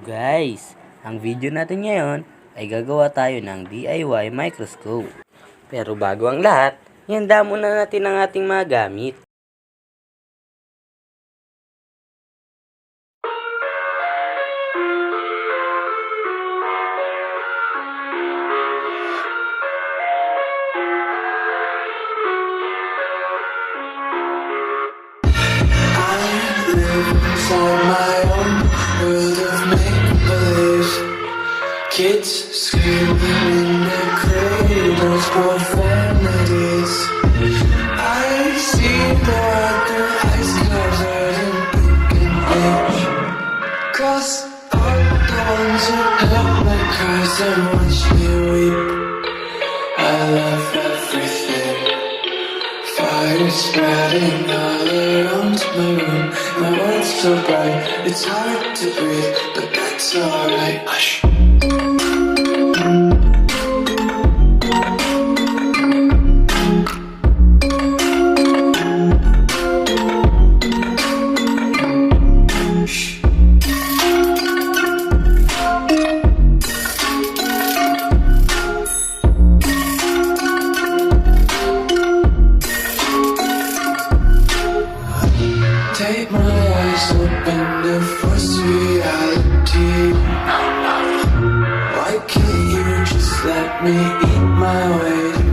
Guys, ang video natin ngayon ay gagawa tayo ng DIY microscope. Pero bago ang lahat, ihanda muna natin ang ating mga gamit. Inside my own world of make-believe, kids screaming in their cradles, profanities. I see the world through ice covered in ink and bleach. Cross out the ones who help my cries and watch me weep. I love everything. Fire spreading all around my room. My world's so bright, it's hard to breathe, but that's alright. Hush. Take my eyes open to force reality. Why can't you just let me eat my way?